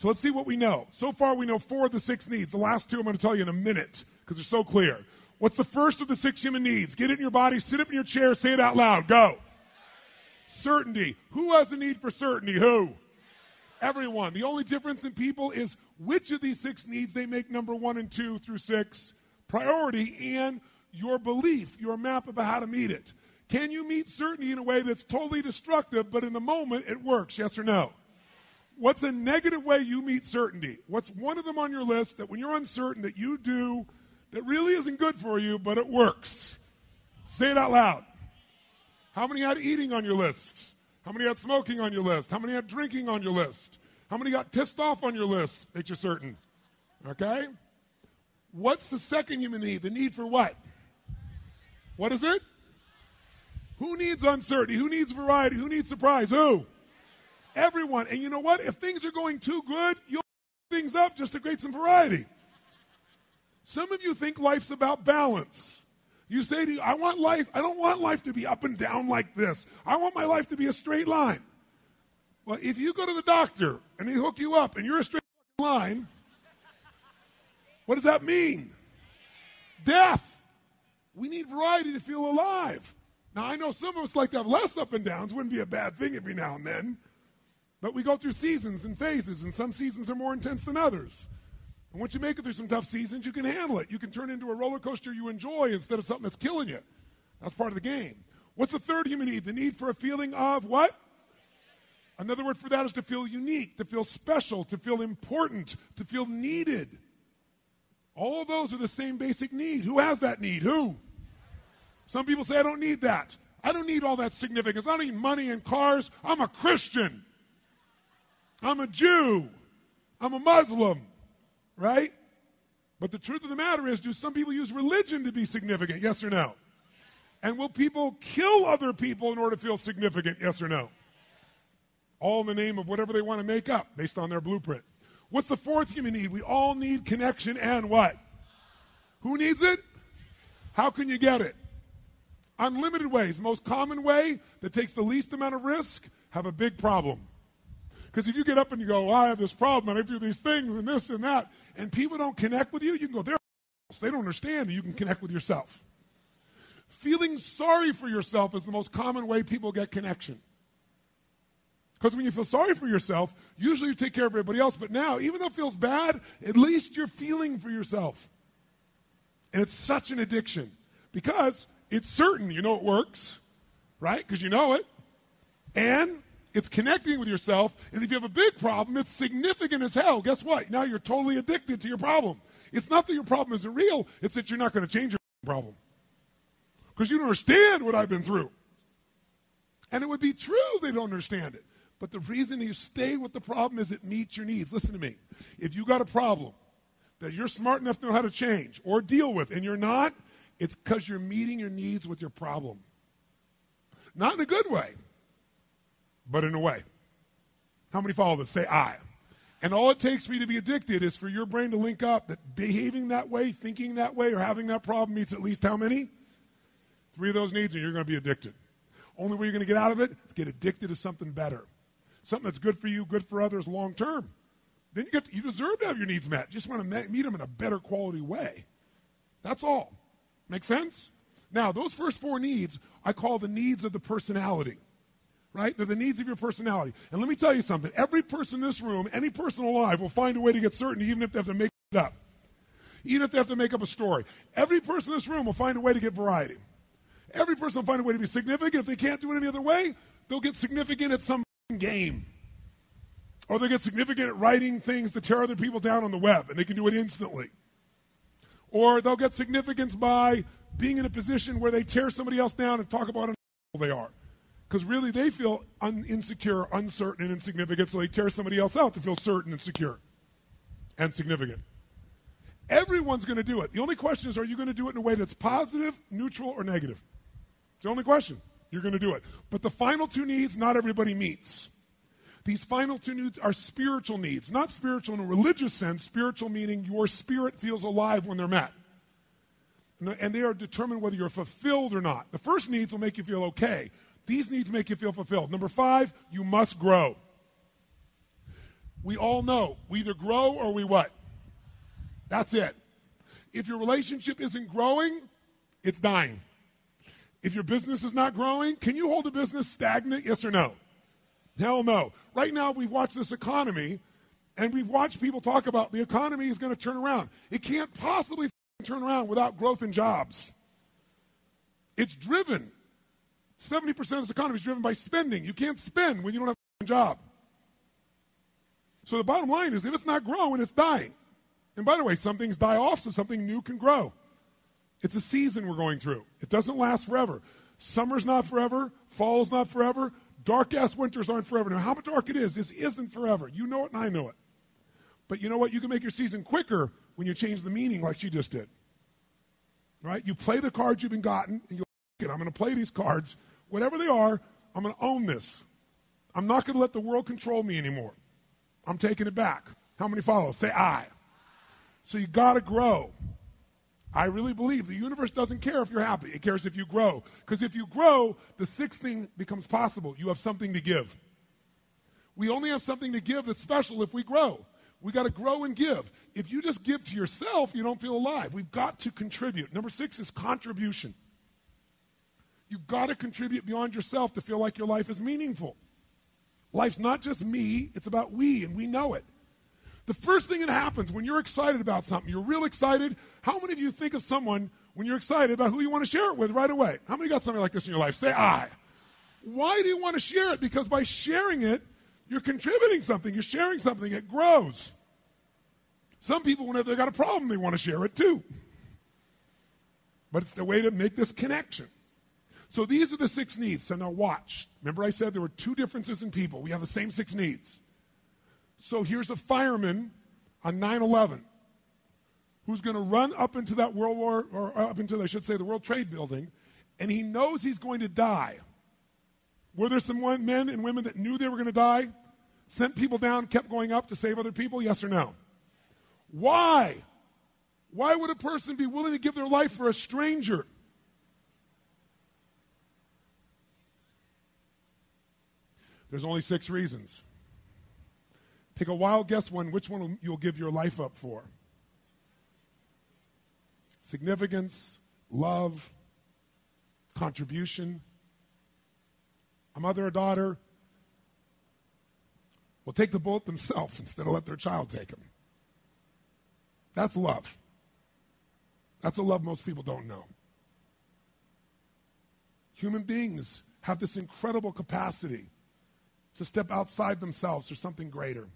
So let's see what we know. So far, we know 4 of the 6 needs. The last 2 I'm going to tell you in a minute because they're so clear. What's the first of the 6 human needs? Get it in your body, sit up in your chair, say it out loud. Go. Certainty. Who has a need for certainty? Who? Everyone. The only difference in people is which of these 6 needs they make number 1 and 2 through 6 priority and your belief, your map about how to meet it. Can you meet certainty in a way that's totally destructive, but in the moment it works? Yes or no? What's a negative way you meet certainty? What's one of them on your list that when you're uncertain that you do that really isn't good for you, but it works? Say it out loud. How many had eating on your list? How many had smoking on your list? How many had drinking on your list? How many got pissed off on your list that you're certain? Okay? What's the second human need? The need for what? What is it? Who needs uncertainty? Who needs variety? Who needs surprise? Who? Everyone. And you know what? If things are going too good, you'll things up just to create some variety. Some of you think life's about balance. You say to you, I don't want life to be up and down like this. I want my life to be a straight line. Well, if you go to the doctor and they hook you up and you're a straight line, what does that mean? Death. We need variety to feel alive. Now, I know some of us like to have less up and downs. Wouldn't be a bad thing every now and then. But we go through seasons and phases, and some seasons are more intense than others. And once you make it through some tough seasons, you can handle it. You can turn it into a roller coaster you enjoy instead of something that's killing you. That's part of the game. What's the third human need? The need for a feeling of what? Another word for that is to feel unique, to feel special, to feel important, to feel needed. All of those are the same basic need. Who has that need? Who? Some people say, I don't need that. I don't need all that significance. I don't need money and cars. I'm a Christian. I'm a Jew. I'm a Muslim. Right? But the truth of the matter is, do some people use religion to be significant? Yes or no? And will people kill other people in order to feel significant? Yes or no? All in the name of whatever they want to make up based on their blueprint. What's the fourth human need? We all need connection and what? Who needs it? How can you get it? Unlimited ways. Most common way that takes the least amount of risk, have a big problem. Because if you get up and you go, I have this problem and I do these things and this and that, and people don't connect with you, you can go, they don't understand, and you can connect with yourself. Feeling sorry for yourself is the most common way people get connection. Because when you feel sorry for yourself, usually you take care of everybody else, but now, even though it feels bad, at least you're feeling for yourself. And it's such an addiction. Because it's certain you know it works, right? Because you know it. And it's connecting with yourself, and if you have a big problem, it's significant as hell. Guess what? Now you're totally addicted to your problem. It's not that your problem isn't real, it's that you're not going to change your problem. Because you don't understand what I've been through. And it would be true they don't understand it. But the reason you stay with the problem is it meets your needs. Listen to me. If you got a problem that you're smart enough to know how to change or deal with, and you're not, it's because you're meeting your needs with your problem. Not in a good way, but in a way. How many follow this? Say I. And all it takes for you to be addicted is for your brain to link up that behaving that way, thinking that way, or having that problem meets at least how many? 3 of those needs, and you're going to be addicted. Only way you're going to get out of it is get addicted to something better. Something that's good for you, good for others long term. Then you deserve to have your needs met. You just want to meet them in a better quality way. That's all. Make sense? Now, those first 4 needs I call the needs of the personality. Right? They're the needs of your personality. And let me tell you something. Every person in this room, any person alive, will find a way to get certainty, even if they have to make it up. Even if they have to make up a story. Every person in this room will find a way to get variety. Every person will find a way to be significant. If they can't do it any other way, they'll get significant at some game. Or they'll get significant at writing things to tear other people down on the web, and they can do it instantly. Or they'll get significance by being in a position where they tear somebody else down and talk about how they are. Because really they feel insecure, uncertain, and insignificant, so they tear somebody else out to feel certain and secure and significant. Everyone's going to do it. The only question is, are you going to do it in a way that's positive, neutral, or negative? It's the only question. You're going to do it. But the final 2 needs, not everybody meets. These final 2 needs are spiritual needs. Not spiritual in a religious sense, spiritual meaning your spirit feels alive when they're met. And they are determined whether you're fulfilled or not. The first needs will make you feel okay. These needs make you feel fulfilled. Number 5, you must grow. We all know we either grow or we what? That's it. If your relationship isn't growing, it's dying. If your business is not growing, can you hold a business stagnant? Yes or no? Hell no. Right now, we've watched this economy, and we've watched people talk about the economy is going to turn around. It can't possibly turn around without growth in jobs. It's driven. 70% of this economy is driven by spending. You can't spend when you don't have a job. So the bottom line is, if it's not growing, it's dying. And by the way, some things die off so something new can grow. It's a season we're going through. It doesn't last forever. Summer's not forever. Fall's not forever. Dark-ass winters aren't forever. Now, how dark it is, this isn't forever. You know it and I know it. But you know what? You can make your season quicker when you change the meaning like she just did. Right? You play the cards you've been gotten, and I'm going to play these cards. Whatever they are, I'm going to own this. I'm not going to let the world control me anymore. I'm taking it back. How many follow? Say I. So you got to grow. I really believe the universe doesn't care if you're happy. It cares if you grow. Because if you grow, the sixth thing becomes possible. You have something to give. We only have something to give that's special if we grow. We got to grow and give. If you just give to yourself, you don't feel alive. We've got to contribute. Number 6 is contribution. You've got to contribute beyond yourself to feel like your life is meaningful. Life's not just me, it's about we, and we know it. The first thing that happens when you're excited about something, you're real excited. How many of you think of someone when you're excited about who you want to share it with right away? How many got something like this in your life? Say I. Why do you want to share it? Because by sharing it, you're contributing something. You're sharing something. It grows. Some people, whenever they've got a problem, they want to share it too. But it's the way to make this connection. So these are the 6 needs. So now watch. Remember I said there were 2 differences in people. We have the same 6 needs. So here's a fireman on 9/11 who's going to run up into that World War, or up into, I should say, the World Trade Building, and he knows he's going to die. Were there some men and women that knew they were going to die, sent people down, kept going up to save other people? Yes or no? Why? Why would a person be willing to give their life for a stranger? There's only 6 reasons. Take a wild guess which one you'll give your life up for. Significance, love, contribution. A mother or daughter will take the bullet themselves instead of let their child take them. That's love. That's a love most people don't know. Human beings have this incredible capacity to step outside themselves for something greater.